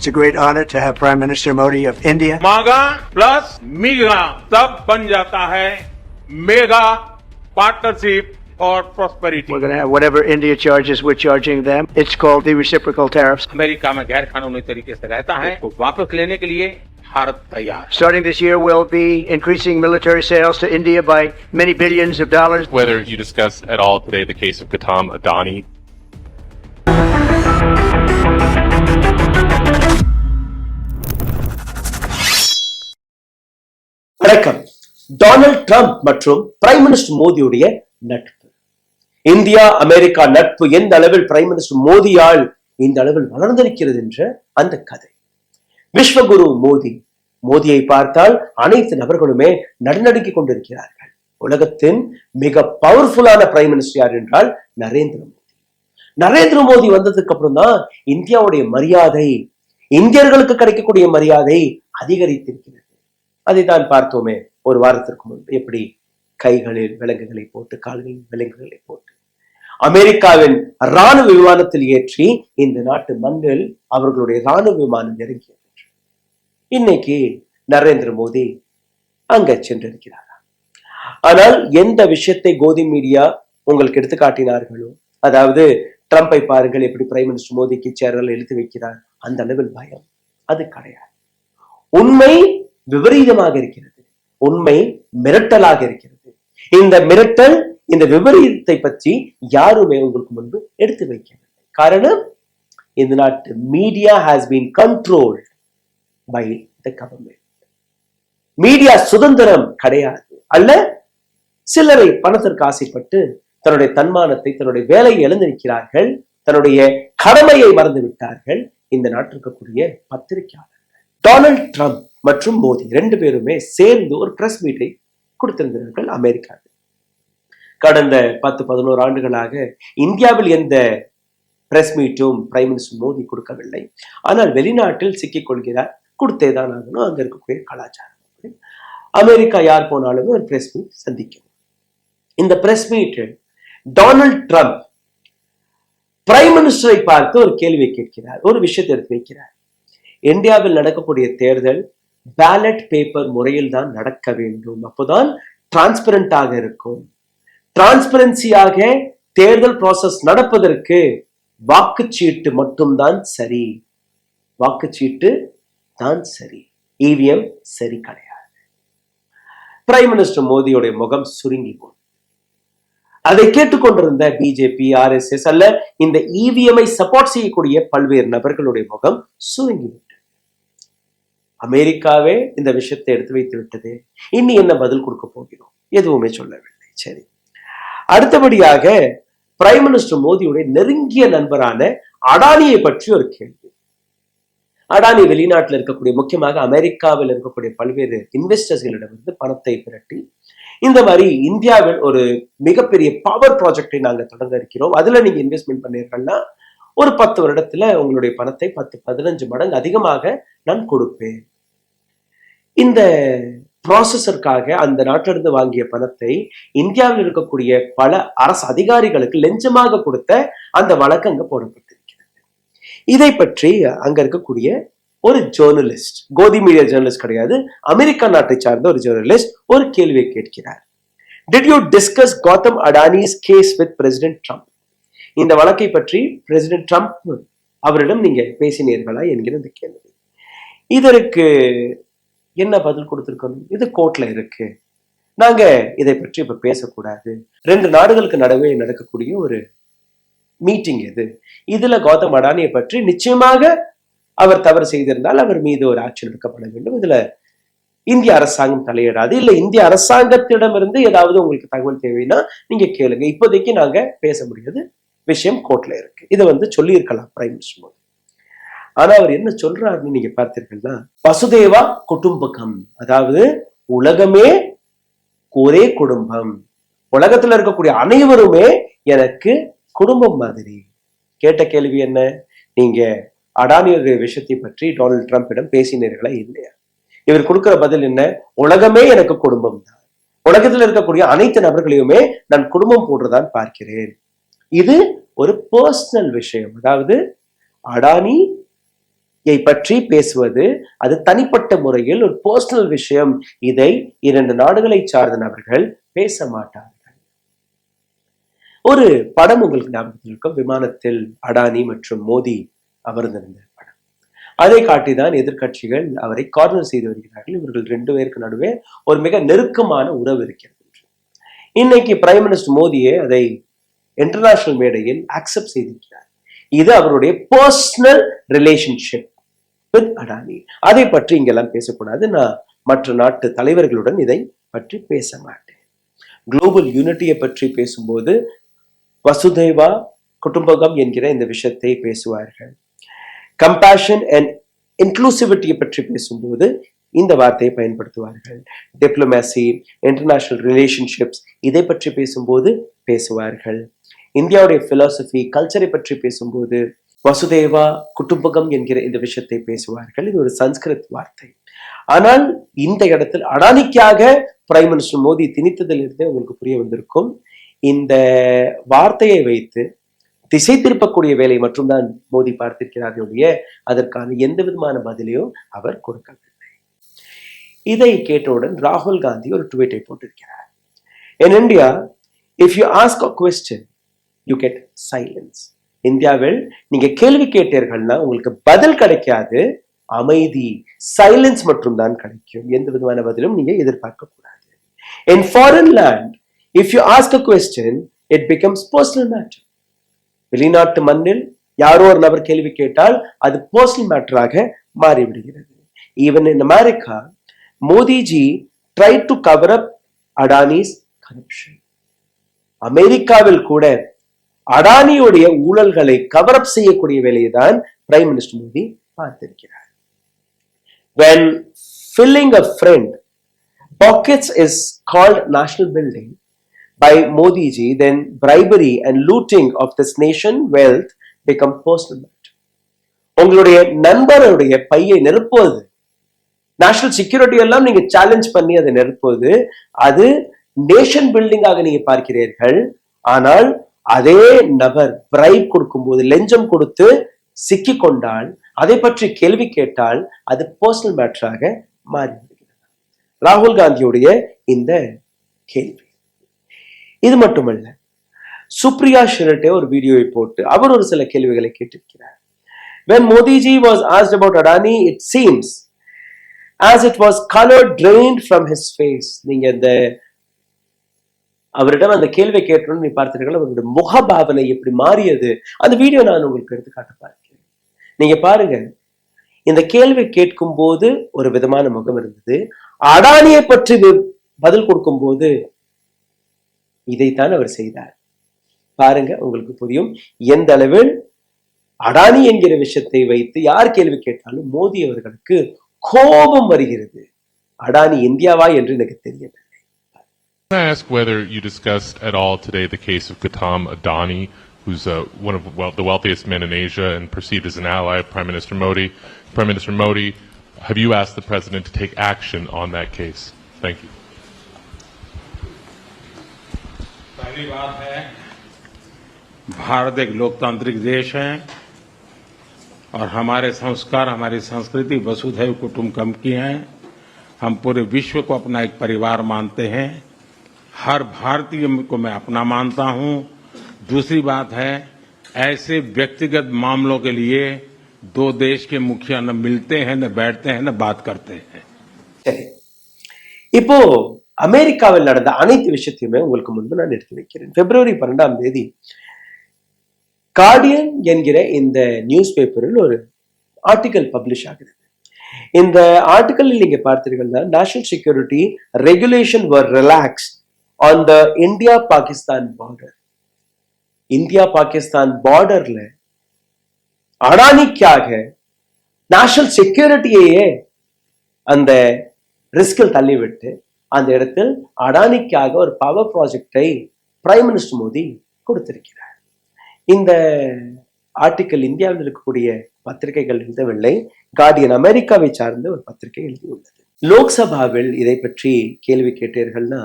It's a great honor to have Prime Minister Modi of India. मागा plus MIGA तब बन जाता है मेगा पार्टनरशिप और prosperity. We're going to have whatever India charges, we're charging them. It's called the reciprocal tariffs. America में गैर कानूनी तरीके से रहता है, तो वापस लेने के लिए भारत तैयार। Starting this year, we'll be increasing military sales to India by many billions of dollars. Whether you discuss at all today the case of Gautam Adani. வணக்கம். டொனால்ட் ட்ரம்ப் மற்றும் பிரைம் மினிஸ்டர் மோடியுடைய நட்பு, இந்தியா அமெரிக்கா நட்பு எந்த அளவில் prime minister மோடியால் இந்த அளவில் வளர்ந்திருக்கிறது என்ற அந்த கதை. விஸ்வகுரு மோடியை பார்த்தால் அனைத்து நபர்களுமே நடுநடுங்கிக் கொண்டிருக்கிறார்கள். உலகத்தின் மிக பவர்ஃபுல்லான பிரைம் மினிஸ்டர் யார் என்றால் நரேந்திர மோடி வந்ததுக்கு அப்புறம் தான் இந்தியாவுடைய மரியாதை, இந்தியர்களுக்கு கிடைக்கக்கூடிய மரியாதை அதிகரித்திருக்கிறது. அதை தான் பார்த்தோமே ஒரு வாரத்திற்கு முன்பு, எப்படி கைகளில் விலங்குகளை போட்டு கால்களில் விலங்குகளை போட்டு அமெரிக்காவின் ராணுவ விமானத்தில் ஏற்றி இந்த நாட்டு மண்ணில் அவர்களுடைய ராணுவ விமானம் இறங்கியது. இன்னைக்கு நரேந்திர மோடி அங்க சென்றிருக்கிறாரா? ஆனால் எந்த விஷயத்தை கோதி மீடியா உங்களுக்கு எடுத்து காட்டினார்களோ, அதாவது ட்ரம்பை பாருங்கள் எப்படி பிரைம் மினிஸ்டர் மோடிக்கு சேரல் எழுத்து வைக்கிறார், அந்த அளவில் பயம் அது கிடையாது. உண்மை விபரீதமாக இருக்கிறது, உண்மை மிரட்டலாக இருக்கிறது. இந்த மிரட்டல், இந்த விபரீதத்தை பற்றி யாருமே உங்களுக்கு முன்பு எடுத்து வைக்கவில்லை. காரணம், இந்த நாட்டு media has been controlled by the government. Media சுதந்திரம் கிடையாது. அல்ல, சிலரை பணத்திற்கு ஆசைப்பட்டு தன்னுடைய தன்மானத்தை, தன்னுடைய வேலையை இழந்திருக்கிறார்கள், தன்னுடைய கடமையை மறந்து விட்டார்கள் இந்த நாட்டிற்கக்கூடிய பத்திரிகையாளர்கள். டொனால்ட் ட்ரம்ப் மற்றும் மோடி ரெண்டு பேருமே சேர்ந்து ஒரு பிரஸ் மீட்டை கொடுத்திருந்தார்கள் அமெரிக்காவில். கடந்த 10-11 ஆண்டுகளாக இந்தியாவில் எந்த பிரஸ் மீட்டும் பிரைம் மினிஸ்டர் மோடி கொடுக்கவில்லை. ஆனால் வெளிநாட்டில் சிக்கிக் கொள்கிறார், கொடுத்தேதான் ஆகணும், அங்க இருக்கக்கூடிய கலாச்சாரம். அமெரிக்கா யார் போனாலும் ஒரு பிரஸ் மீட் சந்திக்கணும். இந்த பிரஸ் மீட்டில் டொனால்ட் ட்ரம்ப் பிரைம் மினிஸ்டரை பார்த்து ஒரு கேள்வி கேட்கிறார், ஒரு விஷயத்தை எடுத்து வைக்கிறார். இந்தியாவில் நடக்கக்கூடிய தேர்தல் பேலட் பேப்பர் முறையில் தான் நடக்க வேண்டும், அப்போதான் டிரான்ஸ்பரண்டாக இருக்கும். டிரான்ஸ்பரன்சியாக தேர்தல் ப்ராசஸ் நடப்பதற்கு வாக்குச்சீட்டு மட்டும்தான் சரி, வாக்குச்சீட்டு தான் சரி, இவிஎம் சரி கிடையாது. பிரைம் மினிஸ்டர் மோடியுடைய முகம் சுருங்கி போனது. அதை கேட்டுக்கொண்டிருந்த பிஜேபி, RSS அல்ல இந்த இவிஎம்ஐ சப்போர்ட் செய்யக்கூடிய பல்வேறு நபர்களுடைய முகம் சுருங்கிவிட்டது. அமெரிக்காவே இந்த விஷயத்தை எடுத்து வைத்து விட்டது, இனி என்ன பதில் கொடுக்க போகிறோம், எதுவுமே சொல்லவில்லை. சரி, அடுத்தபடியாக பிரைம் மினிஸ்டர் மோடியுடைய நெருங்கிய நண்பரான அடானியை பற்றி ஒரு கேள்வி. அடானி வெளிநாட்டில் இருக்கக்கூடிய, முக்கியமாக அமெரிக்காவில் இருக்கக்கூடிய பல்வேறு இன்வெஸ்டர்ஸ்களிடமிருந்து பணத்தை திரட்டி இந்த மாதிரி இந்தியாவில் ஒரு மிகப்பெரிய பவர் ப்ராஜெக்டை நாங்கள் தொடங்க இருக்கிறோம், அதுல நீங்க இன்வெஸ்ட்மெண்ட் பண்ணீர்கள்னா ஒரு 10 வருடத்துல உங்களுடைய பணத்தை 10-15 மடங்கு அதிகமாக நான் கொடுப்பேன். இந்த ப்ராசஸருக்காக அந்த நாட்டிலிருந்து வாங்கிய பணத்தை இந்தியாவில் இருக்கக்கூடிய பல அரசு அதிகாரிகளுக்கு லஞ்சமாக கொடுத்த அந்த வழக்கு அங்க போடப்பட்டிருக்கிறது. இதை பற்றி அங்க இருக்கக்கூடிய ஒரு ஜேர்னலிஸ்ட், கோதி மீடியா ஜேர்னலிஸ்ட் கிடையாது, அமெரிக்கா நாட்டை சார்ந்த ஒரு ஜேர்னலிஸ்ட் ஒரு கேள்வியை கேட்கிறார். Did you discuss Gautam Adani's case with President Trump? இந்த வழக்கை பற்றி பிரசிடென்ட் ட்ரம்ப் அவரிடம் நீங்க பேசினீர்களா என்கிற இந்த கேள்வி. இதற்கு என்ன பதில் கொடுத்திருக்கணும்? இது கோர்ட்ல இருக்கு, நாங்க இதை பற்றி இப்ப பேசக்கூடாது, 2 நாடுகளுக்கு நடுவே நடக்கக்கூடிய ஒரு மீட்டிங் இது, இதுல கௌதம் அடானியை பற்றி நிச்சயமாக அவர் தவறு செய்திருந்தால் அவர் மீது ஒரு ஆக்ஷன் எடுக்கப்பட வேண்டும், இதுல இந்திய அரசாங்கம் தலையிடாது, இல்ல இந்திய அரசாங்கத்திடமிருந்து ஏதாவது உங்களுக்கு தகவல் தேவைன்னா நீங்க கேளுங்க, இப்போதைக்கு நாங்க பேச முடியாது, விஷயம் கோர்ட்ல இருக்கு. இதை சொல்லி இருக்கலாம் பிரைம் மினிஸ்டர் மோடி. ஆனா அவர் என்ன சொல்றாருன்னு நீங்க பார்த்தீர்கள்னா, வசுதேவா குடும்பகம், அதாவது உலகமே ஒரே குடும்பம், உலகத்துல இருக்கக்கூடிய அனைவருமே எனக்கு குடும்பம் மாதிரி. கேட்ட கேள்வி என்ன, நீங்க அடானியுடைய விஷயத்தை பற்றி டொனால்ட் ட்ரம்பிடம் பேசினீர்களா இல்லையா? இவர் கொடுக்கிற பதில் என்ன, உலகமே எனக்கு குடும்பம் தான், உலகத்தில் இருக்கக்கூடிய அனைத்து நபர்களையுமே நான் குடும்பம் போடுறதான் பார்க்கிறேன். இது ஒரு பர்சனல் விஷயம், அதாவது அடானி பற்றி பேசுவது அது தனிப்பட்ட முறையில் ஒரு பர்சனல் விஷயம். இதை இரண்டு நாடுகளை சார்ந்த நபர்கள் பேச மாட்டார்கள். ஒரு படம் உங்களுக்கு ஞாபகத்தில் இருக்கும், விமானத்தில் அடானி மற்றும் மோடி அமர்ந்திருந்த படம். அதை காட்டிதான் எதிர்கட்சிகள் அவரை கார்னர் செய்து வருகிறார்கள். இவர்கள் ரெண்டு பேருக்கு நடுவே ஒரு மிக நெருக்கமான உறவு இருக்கிறது. இன்னைக்கு பிரைம் மினிஸ்டர் மோடியே அதை இன்டர்நேஷனல் மேடையில் அக்செப்ட் செய்திருக்கிறார். இது அவருடைய பர்சனல் ரிலேஷன்ஷிப் வித் அடானி. அதை பற்றி இங்கெல்லாம் பேசக்கூடாது. நான் மற்ற நாட்டு தலைவர்களுடன் இதை பற்றி பேச மாட்டேன். குளோபல் யூனிட்டியை பற்றி பேசும்போது வசுதேவா குடும்பகம் என்கிற இந்த விஷயத்தை பேசுவார்கள். கம்பேஷன் அண்ட் இன்க்ளூசிவிட்டியை பற்றி பேசும்போது இந்த வார்த்தையை பயன்படுத்துவார்கள். டிப்ளமேசி, இன்டர்நேஷனல் ரிலேஷன்ஷிப்ஸ் இதை பற்றி பேசும்போது பேசுவார்கள். இந்தியாவுடைய பிலாசபி, கல்ச்சரை பற்றி பேசும்போது வசுதேவா குடும்பகம் என்கிற இந்த விஷயத்தை பேசுவார்கள். இது ஒரு சன்ஸ்கிருத் வார்த்தை. ஆனால் இந்த இடத்தில் அடானிக்காக பிரைம் மினிஸ்டர் மோடி திணித்ததிலிருந்தே உங்களுக்கு புரிய வந்திருக்கும், இந்த வார்த்தையை வைத்து திசை திருப்பக்கூடிய வேலை மட்டும்தான் மோடி பார்த்திருக்கிறார்களுடைய அதற்கான எந்த விதமான பதிலையும் அவர் கொடுக்கவில்லை. இதை கேட்டவுடன் ராகுல் காந்தி ஒரு ட்வீட்டை போட்டிருக்கிறார். In India, if you ask a question, you get silence. இந்தியாவில் நீங்க கேள்வி கேட்டீர்கள்னா உங்களுக்கு பதில் கிடைக்காது, அமைதி, சைலன்ஸ் மட்டும் தான் கிடைக்கும். எந்த விதமான பதிலும் நீங்க எதிர்பார்க்க கூடாது. In foreign land, if you ask a question, it becomes personal matter. வெளிநாட்டு மண்ணில் யாரோ ஒரு நபர் கேள்வி கேட்டால் அது பர்சனல் மேட்டராக மாறிவிடுகிறது. Even in America, Modi ji tried to cover up Adani's corruption. அமெரிக்காவில் கூட அடானியுடைய ஊழல்களை கவர் அப் செய்யக்கூடிய வேலையை தான் பிரைம் மினிஸ்டர் மோடி பார்த்திருக்கிறார். When filling a friend pockets is called national building by Modi ji, then bribery and looting of this nation wealth become personal matter. உங்களுடைய நண்பருடைய பையை நிரப்புவது, நேஷனல் செக்யூரிட்டி எல்லாம் நீங்க சேலஞ்ச் பண்ணி அதை நிரப்புவது, அது நேஷன் பில்டிங்காக நீங்க பார்க்கிறீர்கள். ஆனால் அதே நபர் பிரைப் கொடுக்கும் போது, லஞ்சம் கொடுத்து சிக்கி கொண்டால், அதை பற்றி கேள்வி கேட்டால் அது பர்சனல் மேட்டராக மாறிவிடுகிறது. ராகுல் காந்தியுடைய இந்த கேள்வி இது மட்டுமல்ல, சுப்ரியா ஷிரட்டே ஒரு வீடியோவை போட்டு அவர் ஒரு சில கேள்விகளை கேட்டிருக்கிறார். When Modi ji was asked about Adani, it seems as it was color drained from his face. நீங்க இந்த அவரிடம் அந்த கேள்வியை கேட்டோன்னு நீ பார்த்தீர்கள், அவருடைய முகபாவனை எப்படி மாறியது. அந்த வீடியோ நான் உங்களுக்கு எடுத்து காட்ட பார்க்கிறேன். நீங்க பாருங்க, இந்த கேள்வி கேட்கும் போது ஒரு விதமான முகம் இருந்தது, அடானியை பற்றி பதில் கொடுக்கும் போது இதைத்தான் அவர் செய்தார். பாருங்க, உங்களுக்கு புரியும் எந்த அளவில் அடானி என்கிற விஷயத்தை வைத்து யார் கேள்வி கேட்டாலும் மோடி அவர்களுக்கு கோபம் வருகிறது. அடானி இந்தியாவா என்று எனக்கு தெரியவில்லை. Can I ask whether you discussed at all today the case of Gautam Adani, who's one of the wealthiest men in Asia and perceived as an ally of Prime Minister Modi? Prime Minister Modi, have you asked the President to take action on that case? Thank you. पहली बात है, भारत एक लोकतांत्रिक देश है और हमारे संस्कार, हमारी संस्कृति वसुधैव कुटुंबकम की है. हम पूरे विश्व को अपना एक परिवार मानते हैं. हर भारतीय को मैं अपना मानता हूं. दूसरी बात है, ऐसे व्यक्तिगत मामलों के लिए दो देश के मुखिया न मिलते हैं, न बैठते हैं, न बात करते हैं. சரி, இப்போ அமெரிக்காவில் நடந்த அனைத்து விஷயத்தையுமே உங்களுக்கு முன்பு நான் எடுத்து வைக்கிறேன். பிப்ரவரி 12 கார்டியன் என்கிற இந்த நியூஸ் பேப்பரில் ஒரு ஆர்டிகல் பப்ளிஷ் ஆகுது. இந்த ஆர்டிகலில் நீங்க பார்த்தீங்கன்னா, national security regulation were relaxed on the India Pakistan border. India Pakistan பார்டர்ல அடானிக்காக நேஷனல் செக்யூரிட்டியையே அந்த ரிஸ்கில் தள்ளிவிட்டு அந்த இடத்தில் அடானிக்காக ஒரு பவர் ப்ராஜெக்டை பிரைம் மினிஸ்டர் மோடி கொடுத்திருக்கிறார். இந்த ஆர்டிக்கல் இந்தியாவில் இருக்கக்கூடிய பத்திரிகைகள் எழுதவில்லை, கார்டியன் அமெரிக்காவை சார்ந்த ஒரு பத்திரிகை எழுதியுள்ளது. லோக்சபாவில் இதை பற்றி கேள்வி கேட்டீர்கள்னா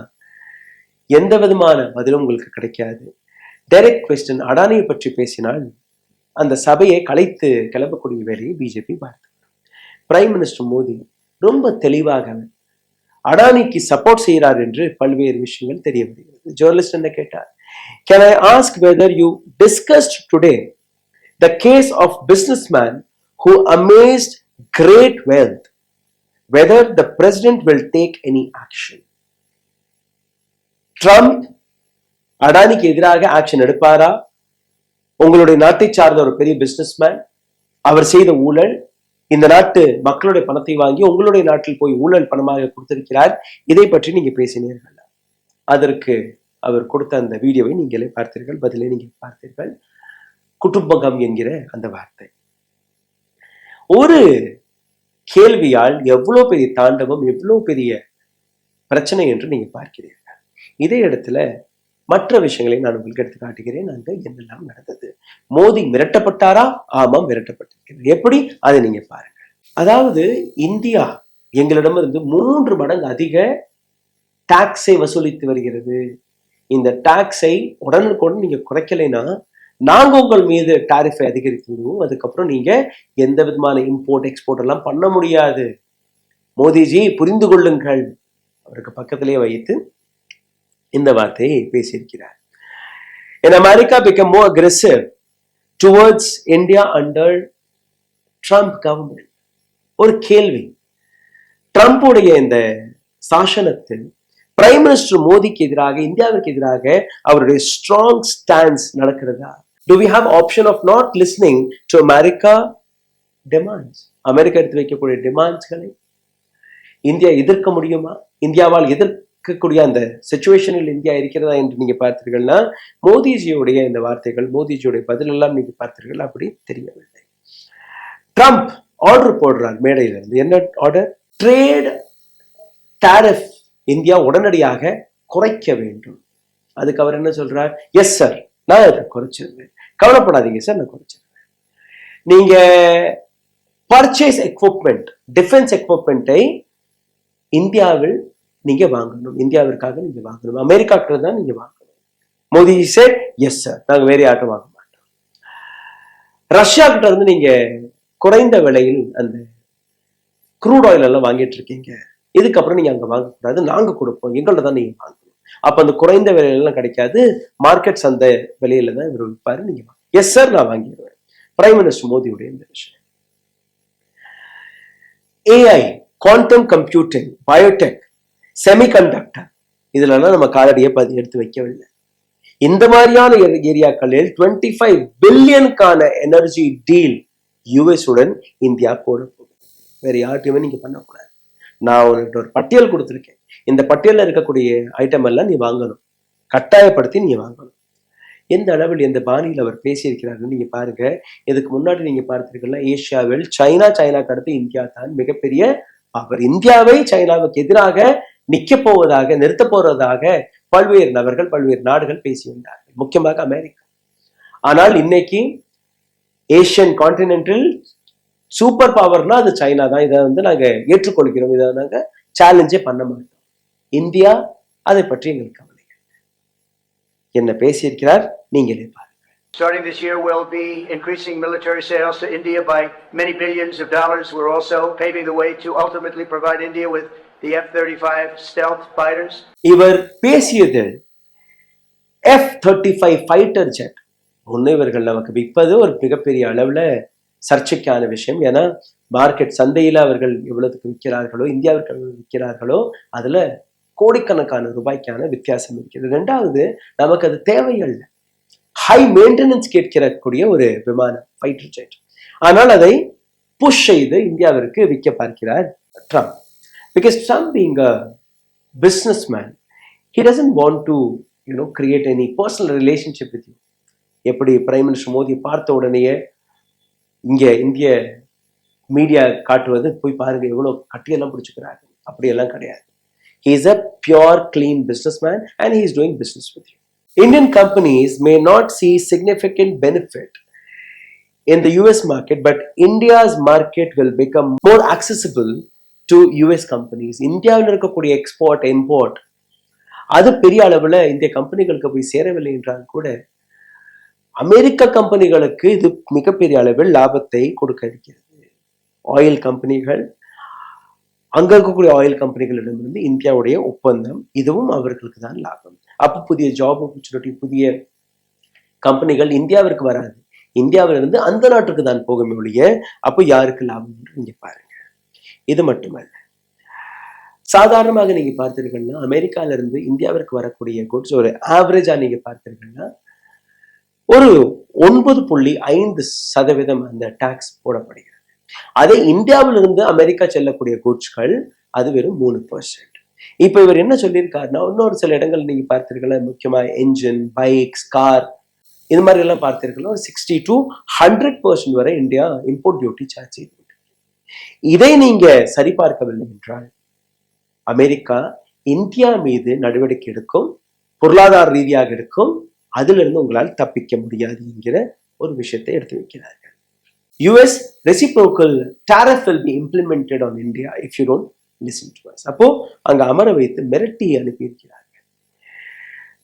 எந்த விதமான பதிலும் உங்களுக்கு கிடைக்காது. டைரக்ட் கொஸ்டின், அடானியை பற்றி பேசினால் அந்த சபையை கலைத்து கிளம்பக்கூடிய வேலையை பிஜேபி பார்த்து பிரைம் மினிஸ்டர் மோடி ரொம்ப தெளிவாக அடானிக்கு சப்போர்ட் செய்கிறார் என்று பல்வேறு விஷயங்கள் தெரிய வருகிறது. ஜேர்னலிஸ்ட் என்ன கேட்டார், can I ask whether you discussed today the case of businessman who amassed great wealth, whether the president will take any action. Trump அடானிக்கு எதிராக ஆக்ஷன் எடுப்பாரா? உங்களுடைய நாட்டை சார்ந்த ஒரு பெரிய பிசினஸ்மேன், அவர் செய்த ஊழல், இந்த நாட்டு மக்களுடைய பணத்தை வாங்கி உங்களுடைய நாட்டில் போய் ஊழல் பணமாக கொடுத்திருக்கிறார், இதை பற்றி நீங்க பேசினீர்கள். அதற்கு அவர் கொடுத்த அந்த வீடியோவை நீங்களே பார்த்தீர்கள், பதிலை நீங்க பார்த்தீர்கள். குடும்பகம் என்கிற அந்த வார்த்தை ஒரு கேள்வியால் எவ்வளவு பெரிய தாண்டவம், எவ்வளவு பெரிய பிரச்சனை என்று நீங்க பார்க்கிறீர்கள். இதே இடத்துல மற்ற விஷயங்களை நான் உங்களுக்கு எடுத்து காட்டுகிறேன். அங்க என்னெல்லாம் நடந்தது. மோடி மிரட்டப்பட்டாரா? ஆமாம், மிரட்டப்பட்டிருக்கிறார். எப்படி? அதை நீங்க பாருங்க. அதாவது இந்தியா எங்களிடமிருந்து 3 மடங்கு அதிக டாக்ஸை வசூலித்து வருகிறது. இந்த டாக்ஸை உடனுக்குடன் நீங்க குறைக்கலைன்னா நாங்க உங்கள் மீது டாரிஃபை அதிகரித்து விடுவோம். அதுக்கப்புறம் நீங்க எந்த விதமான இம்போர்ட் எக்ஸ்போர்ட் எல்லாம் பண்ண முடியாது. மோடிஜி புரிந்து கொள்ளுங்கள். அவருக்கு பக்கத்திலே வைத்து இந்த வார்த்தையை பேசியிருக்கிறார். In America become more aggressive towards India under Trump government. ஒரு கேள்வி, ட்ரம்புடைய இந்த சாசனத்தில் பிரைம் மினிஸ்டர் மோடிக்கு எதிராக, இந்தியாவிற்கு எதிராக அவருடைய ஸ்ட்ராங் ஸ்டாண்ட்ஸ் நடக்கிறதா? Do we have option of not listening to America demands? America எடுத்து வைக்கக்கூடிய டிமாண்ட்ஸ்களை இந்தியா எதிர்க்க முடியுமா? இந்தியாவால் எதிர்க்கக்கூடிய அந்த சிச்சுவேஷனில் இந்தியா இருக்கிறதா என்று நீங்க பார்த்தீர்கள்னா, மோடிஜியுடைய இந்த வார்த்தைகள், மோடிஜியுடைய பதில் எல்லாம் நீங்க பார்த்தீர்கள், அப்படி தெரியவில்லை. ட்ரம்ப் ஆர்டர் போடுறார் மேடையில இருந்து. என்ன ஆர்டர்? ட்ரேட் டாரிஃப் இந்தியா உடனடியாக குறைக்க வேண்டும். அதுக்கு அவர் என்ன சொல்றார்? எஸ் சார், நான் அதை குறைச்சிருவேன், கவலைப்படாதீங்க சார், நான் குறைச்சிருவேன். நீங்க பர்ச்சேஸ் எக்யூப்மெண்ட், டிஃபென்ஸ் எக்யூப்மெண்ட்டை இந்தியாவில் நீங்க வாங்கணும், இந்தியாவிற்காக நீங்க வாங்கணும், அமெரிக்காவுக்கு தான் நீங்க வாங்கணும். மோடி சார் எஸ் சார், நாங்க வேற யார்ட்டும் வாங்க மாட்டோம். ரஷ்யா கிட்ட இருந்து நீங்க குறைந்த விலையில் அந்த க்ரூட் ஆயில் எல்லாம் வாங்கிட்டு இருக்கீங்க, இதுக்கப்புறம் நீங்க அங்க வாங்கக்கூடாது, நாங்க கொடுப்போம், எங்கள்ட்ட தான் நீங்க வாங்கணும். அப்ப அந்த குறைந்த விலையிலாம் கிடைக்காது, மார்க்கெட் சந்தை விலையில தான் இவர் விற்பாரு, நீங்க எஸ் சார் நான் வாங்கிடுவேன். பிரைம் மினிஸ்டர் மோடியுடைய இந்த விஷயம். AI, quantum computing, Biotech, semiconductor, இதுலலாம் நம்ம காலடியை எடுத்து வைக்கவில்லை. இந்த மாதிரியான ஏரியாக்களில் 25 பில்லியனுக்கான எனர்ஜி டீல் யுஎஸ் உடன் இந்தியா போட போகுது. வேற யார்ட்டையுமே நீங்க பண்ணக்கூடாது. நான் உனக்கு ஒரு பட்டியல் கொடுத்துருக்கேன், இந்த பட்டியலில் இருக்கக்கூடிய ஐட்டம் எல்லாம் நீ வாங்கணும், கட்டாயப்படுத்தி நீ வாங்கணும். எந்த அளவில் எந்த பாணியில் அவர் பேசியிருக்கிறாருன்னு நீங்க பாருங்க. இதுக்கு முன்னாடி நீங்க பார்த்தீங்கன்னா, ஏசியாவில் சைனாக்கு அடுத்து இந்தியா தான் மிகப்பெரிய அவர். இந்தியாவை சைனாவுக்கு எதிராக நிக்க போவதாக, நிறுத்த போவதாக பல்வேறு நபர்கள், பல்வேறு நாடுகள் பேசி வந்தார்கள், முக்கியமாக அமெரிக்கா. ஆனால் இன்னைக்கு ஏசியன் கான்டினென்டில் சூப்பர் பவர்னா அது சைனா தான். இதை நாங்க ஏற்றுக்கொள்கிறோம், இதை நாங்க சேலஞ்சே பண்ண மாட்டோம். இந்தியா அதை பற்றி எங்களுக்கு கவலை. என்ன பேசியிருக்கிறார் நீங்களே பாருங்க. Starting this year, we'll be increasing military sales to India by many billions of dollars. We're also paving the way to ultimately provide India with the F-35 stealth fighters. இவர் பேசியது F-35 ஃபைட்டர் ஜெட். இவர்கள் நமக்கு விற்பது ஒரு மிகப்பெரிய அளவுல சர்ச்சைக்கான விஷயம். ஏன்னா மார்க்கெட் சந்தையில அவர்கள் எவ்வளவுக்கு விற்கிறார்களோ, இந்தியாவிற்கு விற்கிறார்களோ, அதுல கோடிக்கணக்கான ரூபாய்க்கான வித்தியாசம் இருக்கிறது. ரெண்டாவது, நமக்கு அது தேவையல்ல, ஹை மெயின்டெனன்ஸ் கேட்கக்கூடிய ஒரு விமானம், ஃபைட்டர் ஜெட். ஆனால் அதை புஷ் செய்து இந்தியாவிற்கு விற்க பார்க்கிறார் Trump. Because Trump being a businessman, he doesn't want to create any personal relationship with you. எப்படி பிரைம் மினிஸ்டர் மோடி பார்த்த உடனேயே இங்க இந்திய மீடியா காட்டுவது, போய் பாருங்க எவ்வளவு கட்டியெல்லாம் பிடிச்சுக்கிறாங்க, அப்படியெல்லாம் கிடையாது. He is a pure clean businessman and he is doing business with you. Indian companies may not see significant benefit in the US market, but India's market will become more accessible to US companies. இந்தியாவில் இருக்கக்கூடிய export import அது பெரிய அளவுல இந்திய கம்பெனிகளுக்கு போய் சேரவில்லை என்றால் கூட அமெரிக்க கம்பெனிகளுக்கு இது மிகப்பெரிய அளவில் லாபத்தை கொடுக்க இருக்கிறது. ஆயில் கம்பெனிகள், அங்க இருக்கக்கூடிய ஆயில் கம்பெனிகளிடமிருந்து இந்தியாவுடைய ஒப்பந்தம், இதுவும் அவர்களுக்கு தான் லாபம். அப்ப புதிய ஜாப் ஆப்பர்ச்சுனிட்டி, புதிய கம்பெனிகள் இந்தியாவிற்கு வராது, இந்தியாவிலிருந்து அந்த நாட்டுக்கு தான் போகும் ஒழிய அப்போ யாருக்கு லாபம் என்று நீங்க பாருங்க. இது மட்டுமல்ல, சாதாரணமாக நீங்க பார்த்தீர்கள்னா அமெரிக்கால இருந்து இந்தியாவிற்கு வரக்கூடிய குட்ஸ் ஒரு ஆவரேஜா நீங்க பார்த்தீர்கள்னா ஒரு 9.5% அந்த டாக்ஸ் போடப்படுகிறது. அதே இந்தியாவிலிருந்து அமெரிக்கா செல்லக்கூடிய குட்ஸ்கள் அது வெறும் 3%. இப்ப இவர் என்ன சொல்லியிருக்காருன்னா, இன்னொரு சில இடங்கள் நீங்க பார்த்தீர்களா, முக்கியமா என்ஜின், பைக்ஸ், கார், இது மாதிரி எல்லாம் பார்த்தீர்களா, ஒரு 60 to 100% வரை இந்தியா இம்போர்ட் டியூட்டி சார்ஜ் செய்து. இதை நீங்க சரிபார்க்கவில்லை என்றால் அமெரிக்கா இந்தியா மீது நடவடிக்கை எடுக்கும், பொருளாதார ரீதியாக எடுக்கும், அதுல இருந்து உங்களால் தப்பிக்க முடியாது என்கிற ஒரு விஷயத்தை எடுத்து வைக்கிறார்கள். US reciprocal tariff will be implemented on India if you don't listen to us. அப்போ அங்க அமர வைத்து மிரட்டி அனுப்பியிருக்கிறார்கள்.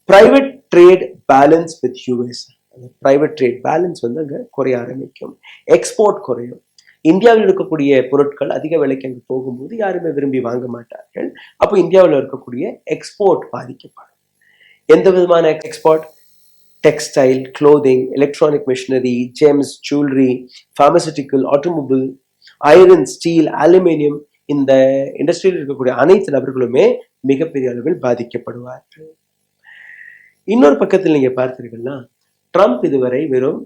Private trade balance with US, private trade balance வந்து அங்க குறைய ஆரம்பிக்கும், எக்ஸ்போர்ட் குறையும். இந்தியாவில் இருக்கக்கூடிய பொருட்கள் அதிக விலைக்கு அங்கு போகும்போது யாருமே விரும்பி வாங்க மாட்டார்கள். அப்போ இந்தியாவில் இருக்கக்கூடிய எக்ஸ்போர்ட் பாதிக்கப்படும். எந்த விதமான export? Textile, clothing, electronic machinery, gems, jewellery, pharmaceutical, automobile, iron, steel, aluminium, இந்த இண்டஸ்ட்ரியில் இருக்கக்கூடிய அனைத்து நபர்களுமே மிகப்பெரிய அளவில் பாதிக்கப்படுவார்கள். இன்னொரு பக்கத்தில் நீங்க பார்த்தீர்கள்னா, ட்ரம்ப் இதுவரை வெறும்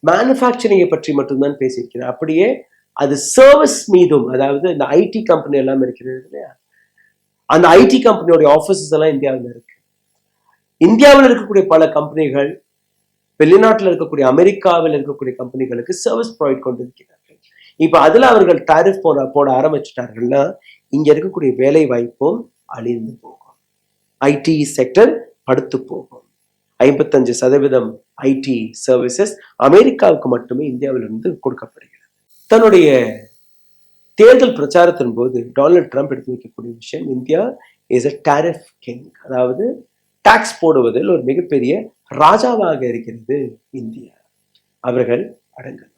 மேனுஃபேக்சரிங்கை பற்றி மட்டும்தான் பேசியிருக்கிறார். அப்படியே அது சர்வீஸ் மீதும், அதாவது இந்த ஐடி கம்பெனி எல்லாம் இருக்கிறது இல்லையா, அந்த ஐடி கம்பெனியோட ஆபீசஸ் எல்லாம் இந்தியாவில் இருக்கு. இந்தியாவில் இருக்கக்கூடிய பல கம்பெனிகள் வெளிநாட்டில் இருக்கக்கூடிய அமெரிக்காவில் இருக்கக்கூடிய கம்பெனிகளுக்கு சர்வீஸ் ப்ரொவைட் கொண்டிருக்கிறார்கள். இப்ப அதுல அவர்கள் டாரிஃப் போட ஆரம்பிச்சிட்டார்கள்னா இங்க இருக்கக்கூடிய வேலை வாய்ப்பும் அழிந்து போகும், ஐடி செக்டர் படுத்து போகும். 55% ஐடி சர்வீசஸ் அமெரிக்காவுக்கு மட்டுமே இந்தியாவிலிருந்து கொடுக்கப்படுகிறது. தன்னுடைய தேர்தல் பிரச்சாரத்தின் போது டொனால்ட் ட்ரம்ப் எடுத்து வைக்கக்கூடிய விஷயம், India is a tariff king, அதாவது டாக்ஸ் போடுவதில் ஒரு மிகப்பெரிய ராஜாவாக இருக்கிறது இந்தியா, அவர்கள் அடங்கல்.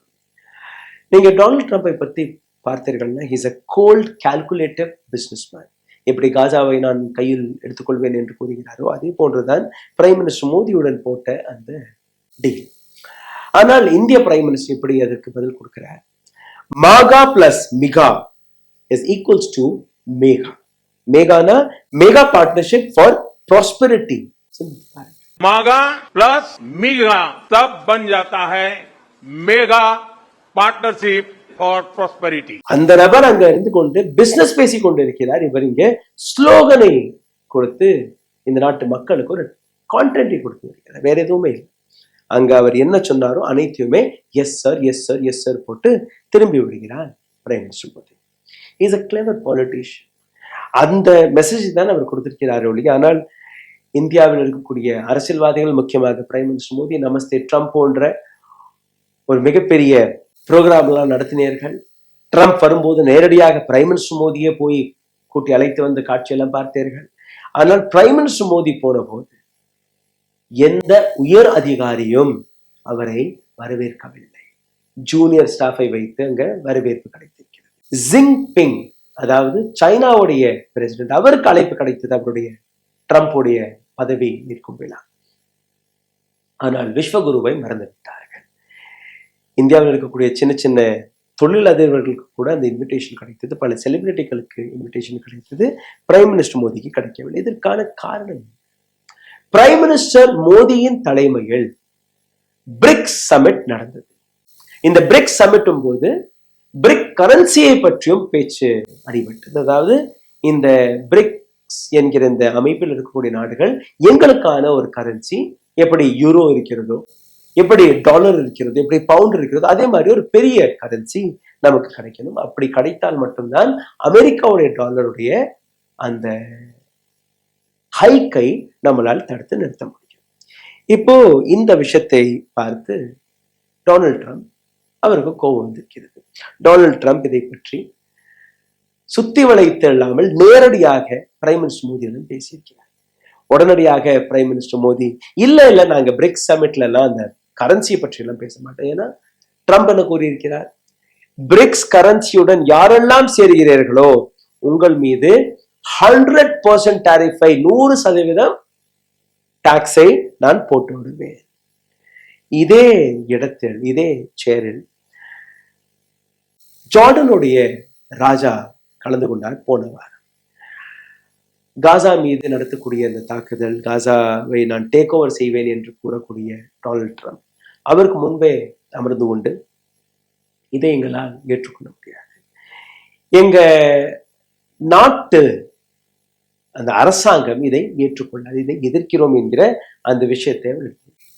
நீங்க டொனால்ட் ட்ரம்பை பத்தி பார்த்தீர்கள்னா, he's a cold calculative business man. எப்படி காசாவை நான் கையில் எடுத்துக்கொள்வேன் என்று கூறுகிறாரோ அதே போன்றுதான் பிரைம் மினிஸ்டர் மோடியுடன் போட்ட அந்த டீல். ஆனால் இந்திய பிரைம் மினிஸ்டர் எப்படி அதற்கு பதில் கொடுக்கிறார்? MAGA plus MIGA is equals to MEGA. மேகானா mega partnership for prosperity. MAGA plus MIGA तब बन जाता है मेगा पार्टनरशिप फॉर प्रॉस्पेरिटी. அந்த நபர் அங்க இருந்து கொண்டு பிசினஸ் பேசி கொண்டு இருக்கிறார். இவர் இங்க ஸ்லோகனை கொடுத்து இந்த நாட்டு மக்களுக்கு ஒரு கான்டென்ட்டை கொடுத்து இருக்கிறார், வேற எதுவுமே இல்லை. அங்க அவர் என்ன சொன்னாரோ அனைத்தையுமே yes sir, yes sir, yes sir போட்டு திரும்பி விடுகிறார் prime minister Modi. Is a clever politician. அந்த மெசேஜ் தான் அவர் கொடுத்திருக்கிறார் ஒழிய, ஆனால் இந்தியாவில் இருக்கக்கூடிய அரசியல்வாதிகள், முக்கியமாக பிரைம் மினிஸ்டர் மோடி, நமஸ்தே ட்ரம்ப் போன்ற ஒரு மிகப்பெரிய ப்ரோக்ராம் எல்லாம் நடத்தினீர்கள். ட்ரம்ப் வரும்போது நேரடியாக பிரைம் மினிஸ்டர் மோடியே போய் கூட்டி அழைத்து வந்து காட்சியெல்லாம் பார்த்தீர்கள். ஆனால் பிரைம் மினிஸ்டர் மோடி போன போது எந்த உயர் அதிகாரியும் அவரை வரவேற்கவில்லை. ஜூனியர் ஸ்டாஃபை வைத்து அங்க வரவேற்பு கிடைத்திருக்கிறது. ஜின்பிங், அதாவது சைனாவுடைய பிரசிடென்ட், அவருக்கு அழைப்பு கிடைத்தது அவருடைய ட்ரம்புடைய பதவி நிற்கும் விழா. ஆனால் விஸ்வகுருவை மறந்துவிட்டார்கள். இந்தியாவில் இருக்கக்கூடிய சின்ன சின்ன தொழிலதிபர்களுக்கு கூட அந்த இன்விடேஷன் கிடைத்தது, பல செலிபிரிட்டிகளுக்கு இன்விடேஷன் கிடைத்தது, பிரைம் மினிஸ்டர் மோடிக்கு கிடைக்கவில்லை. இதற்கான காரணம், பிரைம் மினிஸ்டர் மோடியின் தலைமையில் பிரிக்ஸ் சமிட் நடந்தது. இந்த பிரிக்ஸ் சமிட்டும் போது பிரிக் கரன்சியை பற்றியும் பேச்சு அடிபட்டது. அதாவது இந்த பிரிக்ஸ் என்கிற இந்த அமைப்பில் இருக்கக்கூடிய நாடுகள் எங்களுக்கான ஒரு கரன்சி, எப்படி யூரோ இருக்கிறதோ, எப்படி டாலர் இருக்கிறதோ, எப்படி பவுண்ட் இருக்கிறதோ, அதே மாதிரி ஒரு பெரிய கரன்சி நமக்கு கிடைக்கணும். அப்படி கிடைத்தால் மட்டும்தான் அமெரிக்காவுடைய டாலருடைய அந்த ஹைக்கை நம்மளால் தடுத்து நிறுத்த முடியும். இப்போ இந்த விஷயத்தை பார்த்து டொனால்ட் ட்ரம்ப், அவருக்கு கோபம் வந்திருக்கிறது. டொனால்ட் ட்ரம்ப் இதை பற்றி சுத்தி வளைத்து இல்லாமல் நேரடியாக பிரைம் மினிஸ்டர் மோடியுடன் பேசியிருக்கிறார். உடனடியாக பிரைம் மினிஸ்டர் மோடி, இல்ல நாங்க பிரிக்ஸ் சமிட்ல எல்லாம் அந்த கரன்சியை பற்றி எல்லாம் பேச மாட்டேன். ஏன்னா ட்ரம்ப் என்ன கூறியிருக்கிறார், பிரிக்ஸ் கரன்சியுடன் யாரெல்லாம் சேருகிறீர்களோ உங்கள் மீது 100% டாரிஃபை 100% டாக்ஸை நான் போட்டு விடுவேன். இதே இடத்தில் இதே சேரில் ஜார்டனுடைய ராஜா கலந்து கொண்டார் போன வாரம். காசா மீது நடத்தக்கூடிய அந்த தாக்குதல், காசாவை நான் டேக் ஓவர் செய்வேன் என்று கூறக்கூடிய டொனால்ட் ட்ரம்ப் அவருக்கு முன்பே அமர்ந்து கொண்டு இதை எங்களால் ஏற்றுக்கொள்ள முடியாது, எங்க நாட்டு அந்த அரசாங்கம் இதை ஏற்றுக்கொள்ளாது, இதை எதிர்க்கிறோம் என்கிற அந்த விஷயத்தை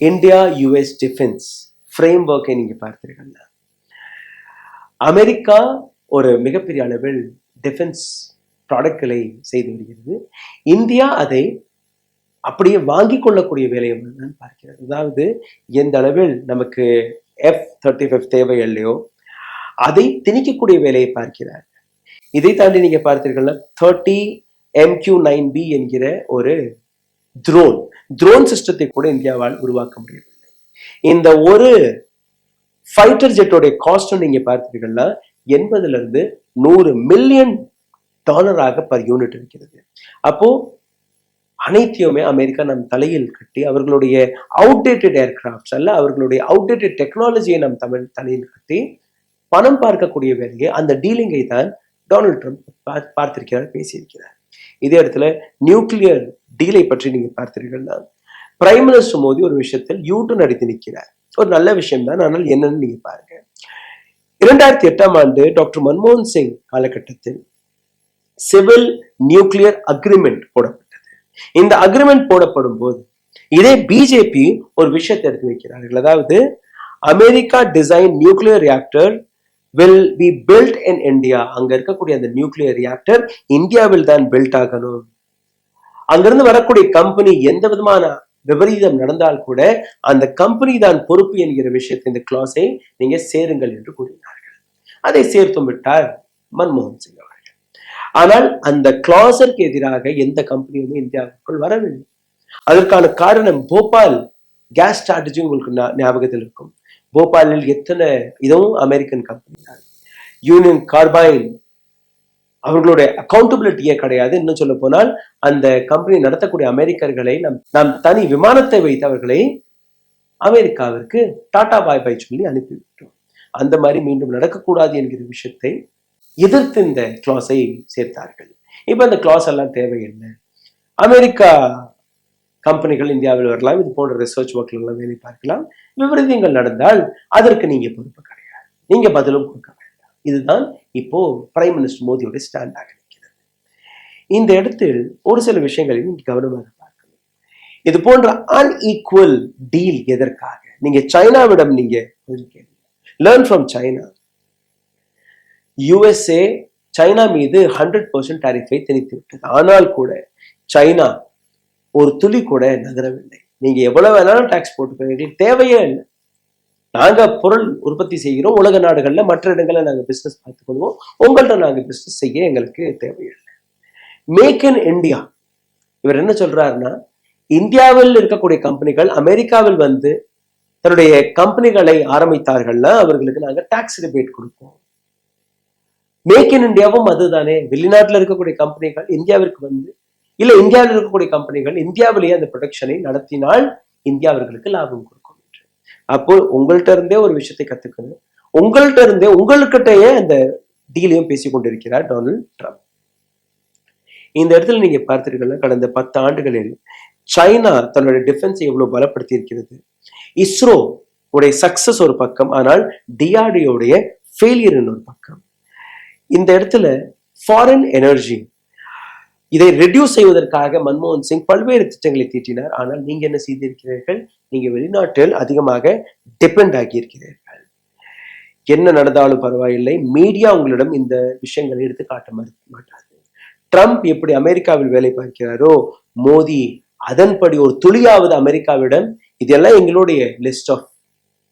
இந்தியா யுஎஸ் டிஃபென்ஸ் ஃப்ரேம் ஒர்க்கை நீங்க பார்த்தீர்கள். அமெரிக்கா ஒரு மிகப்பெரிய அளவில் டிஃபென்ஸ் ப்ராடக்ட்களை செய்து வருகிறது. இந்தியா அதை அப்படியே வாங்கி கொள்ளக்கூடிய வேலையை நான் பார்க்கிறேன். அதாவது எந்த அளவில் நமக்கு F-35 தேவை இல்லையோ அதை திணிக்கக்கூடிய வேலையை பார்க்கிறார். இதை தாண்டி நீங்க பார்த்தீர்கள் 30 MQ-9B என்கிற ஒரு ட்ரோன் சிஸ்டத்தை கூட இந்தியாவால் உருவாக்க முடியவில்லை. இந்த ஒரு ஃபைட்டர் ஜெட்டோடைய காஸ்ட் நீங்க பார்த்தீங்கன்னா 80 to 100 மில்லியன் டாலராக பர் யூனிட் இருக்கிறது. அப்போ அனைத்தையுமே அமெரிக்கா நம் தலையில் கட்டி அவர்களுடைய அவுடேட்டட் ஏர்கிராஃப்ட்ஸ் அல்ல, அவர்களுடைய அவுடேட்டட் டெக்னாலஜியை நம் தலையில் கட்டி பணம் பார்க்கக்கூடிய வேலையை, அந்த டீலிங்கை தான் டொனால்ட் ட்ரம்ப் பார்த்திருக்கிறார், பேசியிருக்கிறார். இதே இடத்துல நியூக்ளியர் டீலை பற்றி நீங்க பார்த்தீர்கள்னா பிரைம் மினிஸ்டர் மோடி ஒரு விஷயத்தில் யூட்டன் அடித்து நிற்கிறார். ஒரு நல்ல விஷயம் தான், ஆனால் என்னன்னு நீங்க பாருங்க. 2008 டாக்டர் மன்மோகன் சிங் காலகட்டத்தில் சிவில் நியூக்ளியர் அக்ரிமெண்ட் போடப்பட்டது. இந்த அக்ரிமெண்ட் போடப்படும் போது இதே பிஜேபி ஒரு விஷயத்தை எடுத்து வைக்கிறார்கள். அதாவது America design nuclear reactor will be built in India. அங்க இருக்கக்கூடிய அந்த நியூக்ளியர் ரியாக்டர் இந்தியாவில் தான் பில்ட் ஆகணும். அங்கிருந்து வரக்கூடிய கம்பெனி எந்த விதமான விபரீதம் நடந்தால் கூட அந்த கம்பெனி தான் பொறுப்பு என்கிற விஷயத்தை, இந்த கிளாஸை நீங்க சேருங்கள் என்று கூறினார்கள். அதை சேர்த்தும் விட்டார் மன்மோகன் சிங் அவர்கள். ஆனால் அந்த கிளாஸருக்கு எதிராக எந்த கம்பெனியுமே இந்தியாவுக்குள் வரவில்லை. அதற்கான காரணம் போபால் கேஸ் ஸ்ட்ராட்டஜி உங்களுக்கு ஞாபகத்தில் இருக்கும். போபாலில் எத்தனை, இதுவும் அமெரிக்கன் கம்பெனி தான். யூனியன் கார்பைன் அவர்களுடைய அக்கௌண்டபிலிட்டியே கிடையாது. இன்னும் சொல்ல போனால் அந்த கம்பெனி நடத்தக்கூடிய அமெரிக்கர்களை நாம் தனி விமானத்தை வைத்து அவர்களை அமெரிக்காவிற்கு டாடா பாய் பாய் சொல்லி அனுப்பிவிட்டோம். அந்த மாதிரி மீண்டும் நடக்கக்கூடாது என்கிற விஷயத்தை எதிர்த்து இந்த கிளாஸை சேர்த்தார்கள். இப்ப அந்த கிளாஸ் எல்லாம் தேவையில்லை, அமெரிக்கா கம்பெனிகள் இந்தியாவில் வரலாம், இது போன்ற ரிசர்ச் ஒர்க்ல எல்லாம் வேலை பார்க்கலாம், விபரீதங்கள் நடந்தால் அதற்கு நீங்க பொறுப்பு கிடையாது, நீங்க பதிலும் கொடுக்க வேண்டாம். இதுதான் இப்போ பிரைம் மினிஸ்டர் மோடியோட ஸ்டாண்டாக இருக்கிறது. இந்த இடத்தில் ஒரு சில விஷயங்களை நீங்க கவனமாக பார்க்கணும். இது போன்ற அன்ஈக்குவல் டீல் எதற்காக? நீங்க சைனாவிடம் நீங்க learn from China. USA China மீது 100% டாரிஃபை திணித்து விட்டது. ஆனால் கூட சைனா ஒரு துளி கூட நகரவில்லை. நீங்க எவ்வளவு வேணாலும் டாக்ஸ் போட்டுக்கோங்க, எங்களுக்கு தேவையே இல்லை, நாங்க பொருள் உற்பத்தி செய்கிறோம், உலக நாடுகள்ல மற்ற இடங்கள்ல நாங்க பிசினஸ் பார்த்துக்கொள்வோம், உங்கள்ட்ட நாங்க பிசினஸ் செய்ய எங்களுக்கு தேவையில்லை. Make in India. இவர் என்ன சொல்றாருன்னா, இந்தியாவில் இருக்கக்கூடிய கம்பெனிகள் அமெரிக்காவில் வந்து தன்னுடைய கம்பெனிகளை ஆரம்பித்தார்கள்னா அவர்களுக்கு நாங்க டாக்ஸ் ரிபேட் கொடுப்போம். மேக் இன் இந்தியாவும் அதுதானே. வெளிநாட்டுல இருக்கக்கூடிய கம்பெனிகள் இந்தியாவிற்கு வந்து, இல்ல இந்தியாவில் இருக்கக்கூடிய கம்பெனிகள் இந்தியாவிலேயே அந்த ப்ரொடக்ஷனை நடத்தினால் இந்தியா அவர்களுக்கு லாபம் கொடுக்கும் என்று. அப்போ உங்கள்கிட்ட இருந்தே ஒரு விஷயத்தை கத்துக்கணும், உங்கள்கிட்ட இருந்தே உங்களுக்கிட்டயே அந்த டீலையும் பேசிக் கொண்டிருக்கிறார் டொனால்ட் ட்ரம்ப். இந்த இடத்துல நீங்க பார்த்தீர்கள், கடந்த 10 ஆண்டுகளில் சைனா தன்னுடைய டிஃபென்ஸை எவ்வளவு பலப்படுத்தி இருக்கிறது. இஸ்ரோ உடைய சக்சஸ் ஒரு பக்கம், ஆனால் டிஆர்டிஓடைய ஃபெயிலியர் ஒரு பக்கம். இந்த இடத்துல ஃபாரின் எனர்ஜி இதை ரெடியூஸ் செய்வதற்காக மன்மோகன் சிங் பல்வேறு திட்டங்களை தீட்டினார். ஆனால் நீங்க என்ன செய்திருக்கிறீர்கள்? நீங்க வெளிநாட்டில் அதிகமாக டிபெண்ட் ஆகியிருக்கிறீர்கள். என்ன நடந்தாலும் பரவாயில்லை, மீடியா உங்களிடம் இந்த விஷயங்களை எடுத்து காட்ட மாட்டாது. ட்ரம்ப் எப்படி அமெரிக்காவில் வேலை பார்க்கிறாரோ, மோடி அதன்படி ஒரு துளியாவது அமெரிக்காவிடம் இதெல்லாம் எங்களுடைய லிஸ்ட் ஆஃப்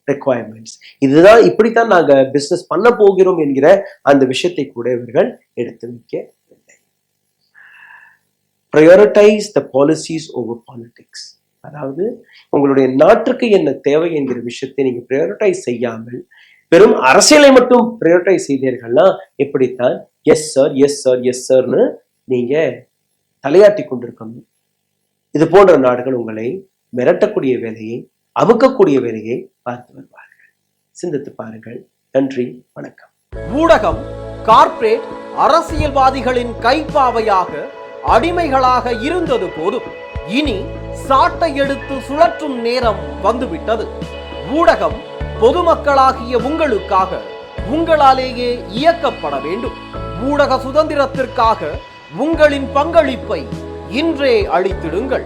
ரெக்வயர்மெண்ட்ஸ், இதுதான், இப்படித்தான் நாங்க பிசினஸ் பண்ண போகிறோம் என்கிற அந்த விஷயத்தை கூட இவர்கள் எடுத்து வைக்கவில்லை. Prioritize the policies over politics. அதாவது உங்களுடைய நாட்டுக்கு என்ன தேவை என்கிற விஷயத்தை நீங்க பிரையோரிட்டைஸ் செய்யாமல் வெறும் அரசியலை மட்டும் பிரையோரிட்டைஸ் செய்தீர்கள்னா எப்படித்தான் yes sir yes sir yes சார்னு நீங்க தலையாட்டி கொண்டிருக்கணும். இது போன்ற நாடுகள் உங்களை மிரட்டக்கூடிய வேலையை, அமுக்கக்கூடிய வேலையை பார்த்து வருவார்கள். சிந்தித்து பாருங்கள். நன்றி, வணக்கம். ஊடகம் கார்ப்பரேட் அரசியல்வாதிகளின் கைப்பாவையாக, அடிமைகளாக இருந்தது போதும். இனி சாட்டை எடுத்து சுழற்றும் நேரம் வந்துவிட்டது. ஊடகம் பொதுமக்களாகிய உங்களுக்காக, உங்களாலேயே இயக்கப்பட வேண்டும். ஊடக சுதந்திரத்திற்காக உங்களின் பங்களிப்பை இன்றே அளித்திடுங்கள்.